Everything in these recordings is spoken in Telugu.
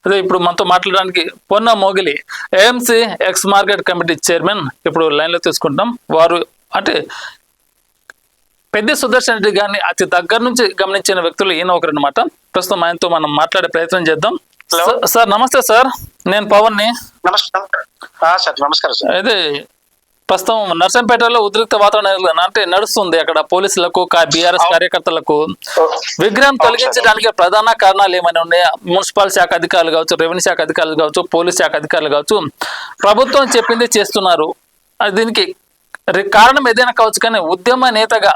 అదే ఇప్పుడు మనతో మాట్లాడడానికి Ponna Mogili AMC ex market committee chairman ఇప్పుడు లైన్లో తీసుకుంటాం. వారు అంటే పెద్ద సుదర్శన్ రెడ్డి గారిని అతి దగ్గర నుంచి గమనించిన వ్యక్తులు ఈయన ఒకరు అనమాట. ప్రస్తుతం ఆయనతో మనం మాట్లాడే ప్రయత్నం చేద్దాం. సార్ నమస్తే సార్, నేను పవన్ని. నమస్కారం సార్. అయితే ప్రస్తుతం నర్సంపేటలో ఉద్రిక్త వాతావరణం అంటే నడుస్తుంది. అక్కడ పోలీసులకు బీఆర్ఎస్ కార్యకర్తలకు విగ్రహం తొలగించడానికి ప్రధాన కారణాలు ఏమైనా ఉన్నాయా? మున్సిపల్ శాఖ అధికారులు కావచ్చు, రెవెన్యూ శాఖ అధికారులు కావచ్చు, పోలీస్ శాఖ అధికారులు కావచ్చు, ప్రభుత్వం చెప్పింది చేస్తున్నారు. దీనికి కారణం ఏదైనా కావచ్చు, కానీ ఉద్యమ నేతగా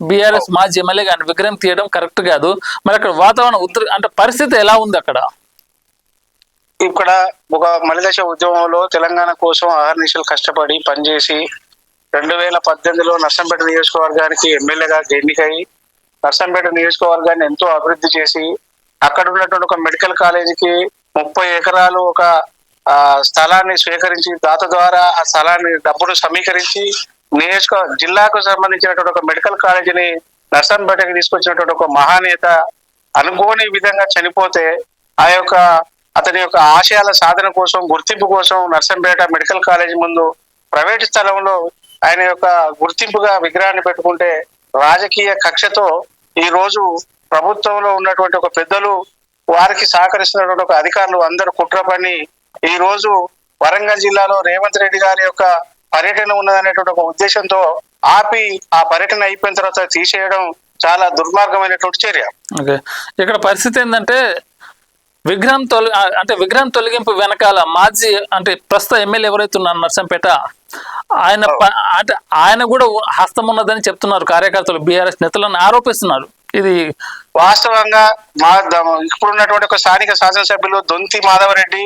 బీఆర్ఎస్ మాజీ ఎమ్మెల్యే గారిని విగ్రహం తీయడం కరెక్ట్ కాదు. మరి అక్కడ వాతావరణం అంటే పరిస్థితి ఎలా ఉంది అక్కడ? ఇక్కడ ఒక మలిదశ ఉద్యమంలో తెలంగాణ కోసం అహర్నిశలు కష్టపడి పనిచేసి 2018లో నర్సంపేట నియోజకవర్గానికి ఎమ్మెల్యేగా ఎన్నికై నర్సంపేట నియోజకవర్గాన్ని ఎంతో అభివృద్ధి చేసి అక్కడ ఉన్నటువంటి ఒక మెడికల్ కాలేజీకి 30 ఎకరాలు ఒక స్థలాన్ని స్వీకరించి దాత ద్వారా ఆ స్థలాన్ని డబ్బును సమీకరించి జిల్లాకు సంబంధించినటువంటి ఒక మెడికల్ కాలేజీని నర్సంపేటకి తీసుకొచ్చినటువంటి ఒక మహానేత అనుకోని విధంగా చనిపోతే అతని యొక్క ఆశయాల సాధన కోసం, గుర్తింపు కోసం నర్సంపేట మెడికల్ కాలేజీ ముందు ప్రైవేట్ స్థలంలో ఆయన యొక్క గుర్తింపుగా విగ్రహాన్ని పెట్టుకుంటే రాజకీయ కక్షతో ఈ రోజు ప్రభుత్వంలో ఉన్నటువంటి ఒక పెద్దలు, వారికి సహకరిస్తున్నటువంటి ఒక అధికారులు అందరూ కుట్ర పని ఈ రోజు వరంగల్ జిల్లాలో రేవంత్ రెడ్డి గారి యొక్క పర్యటన ఉన్నదనేటువంటి ఒక ఉద్దేశంతో ఆపి ఆ పర్యటన అయిపోయిన తర్వాత తీసేయడం చాలా దుర్మార్గమైనటువంటి చర్య. ఇక్కడ పరిస్థితి ఏంటంటే విగ్రహం తొలగింపు వెనకాల మాజీ అంటే ప్రస్తుత ఎమ్మెల్యే ఎవరైతే ఉన్నారు నర్సంపేట, ఆయన కూడా హస్తం ఉన్నదని చెప్తున్నారు కార్యకర్తలు, బీఆర్ఎస్ నేతలను ఆరోపిస్తున్నారు. ఇది వాస్తవంగా ఇప్పుడున్నటువంటి ఒక స్థానిక శాసనసభ్యులు దొంతి మాధవరెడ్డి,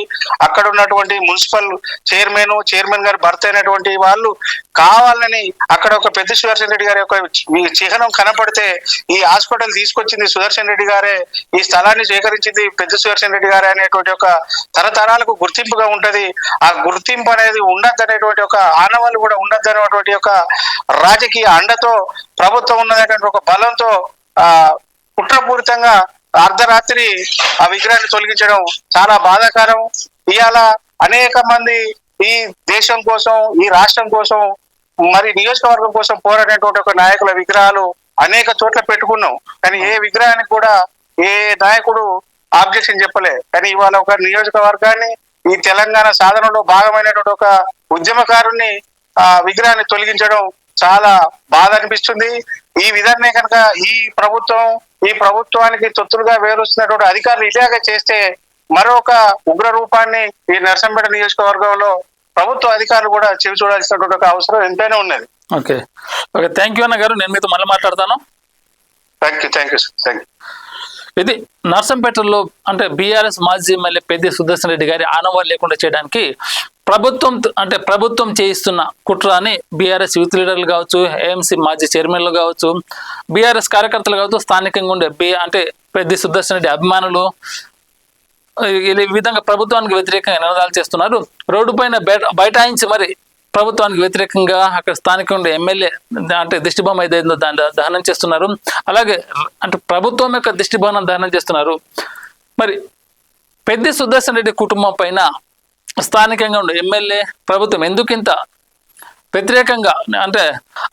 అక్కడ ఉన్నటువంటి మున్సిపల్ చైర్మన్ గారి భర్త అయినటువంటి వాళ్ళు కావాలని అక్కడ ఒక పెద్ద సుదర్శన్ రెడ్డి గారి యొక్క చిహ్నం కనపడితే ఈ హాస్పిటల్ తీసుకొచ్చింది సుదర్శన్ రెడ్డి గారే, ఈ స్థలాన్ని సేకరించింది పెద్ద సుదర్శన్ రెడ్డి గారే అనేటువంటి ఒక తరతరాలకు గుర్తింపుగా ఉంటది. ఆ గుర్తింపు అనేది ఉండద్దు అనేటువంటి ఒక ఆనవాళ్ళు కూడా ఉండద్దు అనేటువంటి ఒక రాజకీయ అండతో ప్రభుత్వం ఉన్నదనేటువంటి ఒక బలంతో కుట్రపూరితంగా అర్ధరాత్రి ఆ విగ్రహాన్ని తొలగించడం చాలా బాధాకరం. ఇవాళ అనేక మంది ఈ దేశం కోసం, ఈ రాష్ట్రం కోసం, మరి నియోజకవర్గం కోసం పోరాడేటువంటి ఒక నాయకుల విగ్రహాలు అనేక చోట్ల పెట్టుకున్నాం, కానీ ఏ విగ్రహానికి కూడా ఏ నాయకుడు ఆబ్జెక్షన్ చెప్పలే. కానీ ఇవాళ ఒక నియోజకవర్గాన్ని ఈ తెలంగాణ సాధనలో భాగమైనటువంటి ఒక ఉద్యమకారుణ్ణి ఆ విగ్రహాన్ని తొలగించడం చాలా బాధ అనిపిస్తుంది. ఈ విధానే కనుక ఈ ప్రభుత్వానికి తొత్తులుగా వేరుస్తున్నటువంటి అధికారులు ఇలాగే చేస్తే మరొక ఉగ్ర రూపాన్ని ఈ నర్సంపేట నియోజకవర్గంలో ప్రభుత్వ అధికారులు కూడా చెవి చూడాల్సినటువంటి ఒక అవసరం ఎంతైనా ఉన్నది. ఓకే, థ్యాంక్ యూ అన్న గారు, నేను మీతో మళ్ళీ మాట్లాడతాను. Thank you sir. ఇది నర్సంపేటలో అంటే బీఆర్ఎస్ మాజీ ఎమ్మెల్యే పెద్ది సుదర్శన్ రెడ్డి గారి ఆనవాళ్ళు లేకుండా చేయడానికి ప్రభుత్వం చేయిస్తున్న కుట్ర అని బీఆర్ఎస్ యూత్ లీడర్లు కావచ్చు, ఏఎంసీ మాజీ చైర్మన్లు కావచ్చు, బీఆర్ఎస్ కార్యకర్తలు కావచ్చు, స్థానికంగా ఉండే పెద్ది సుదర్శన్ రెడ్డి అభిమానులు ఈ విధంగా ప్రభుత్వానికి వ్యతిరేకంగా నినాదాలు చేస్తున్నారు. రోడ్డు పైన బైఠాయించి మరి ప్రభుత్వానికి వ్యతిరేకంగా అక్కడ స్థానికంగా ఉండే ఎమ్మెల్యే అంటే దిష్టిబొమ్మ ఏదైందో దాన్ని దహనం చేస్తున్నారు. అలాగే అంటే ప్రభుత్వం యొక్క దిష్టిబొమ్మను దహనం చేస్తున్నారు. మరి పెద్ది సుదర్శన్ రెడ్డి కుటుంబం పైన స్థానికంగా ఉండే ఎమ్మెల్యే ప్రభుత్వం ఎందుకు ఇంత వ్యతిరేకంగా అంటే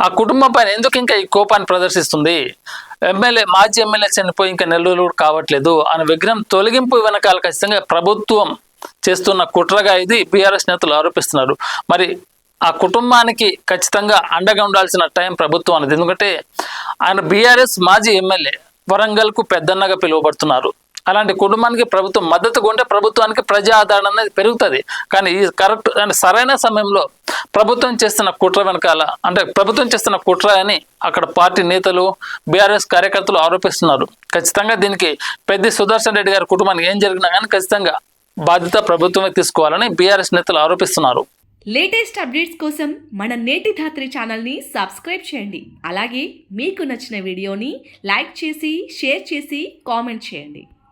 ఆ కుటుంబం పైన ఎందుకు ఇంకా ఈ కోపాన్ని ప్రదర్శిస్తుంది? మాజీ ఎమ్మెల్యే చనిపోయి ఇంకా నెల్లూరు కావట్లేదు అని విగ్రహం తొలగింపు వెనకాల ఖచ్చితంగా ప్రభుత్వం చేస్తున్న కుట్రగా ఇది బీఆర్ఎస్ నేతలు ఆరోపిస్తున్నారు. మరి ఆ కుటుంబానికి ఖచ్చితంగా అండగా ఉండాల్సిన టైం ప్రభుత్వం అనేది. ఎందుకంటే ఆయన బీఆర్ఎస్ మాజీ ఎమ్మెల్యే, వరంగల్కు పెద్దన్నగా పిలువబడుతున్నారు. అలాంటి కుటుంబానికి ప్రభుత్వం మద్దతుగా ఉంటే ప్రభుత్వానికి ప్రజా ఆదరణ అనేది పెరుగుతుంది. కానీ ఈ కరెక్ట్ అంటే సరైన సమయంలో ప్రభుత్వం చేస్తున్న కుట్ర వెనకాల అంటే ప్రభుత్వం చేస్తున్న కుట్ర అని అక్కడ పార్టీ నేతలు, బీఆర్ఎస్ కార్యకర్తలు ఆరోపిస్తున్నారు. ఖచ్చితంగా దీనికి పెద్ది సుదర్శన్ రెడ్డి గారి కుటుంబానికి ఏం జరిగినా కానీ ఖచ్చితంగా బాధ్యత ప్రభుత్వమే తీసుకోవాలని బీఆర్ఎస్ నేతలు ఆరోపిస్తున్నారు. లేటెస్ట్ అప్డేట్స్ కోసం మన నేటి ధాత్రి ఛానల్ని సబ్స్క్రైబ్ చేయండి. అలాగే మీకు నచ్చిన వీడియోని లైక్ చేసి, షేర్ చేసి, కామెంట్ చేయండి.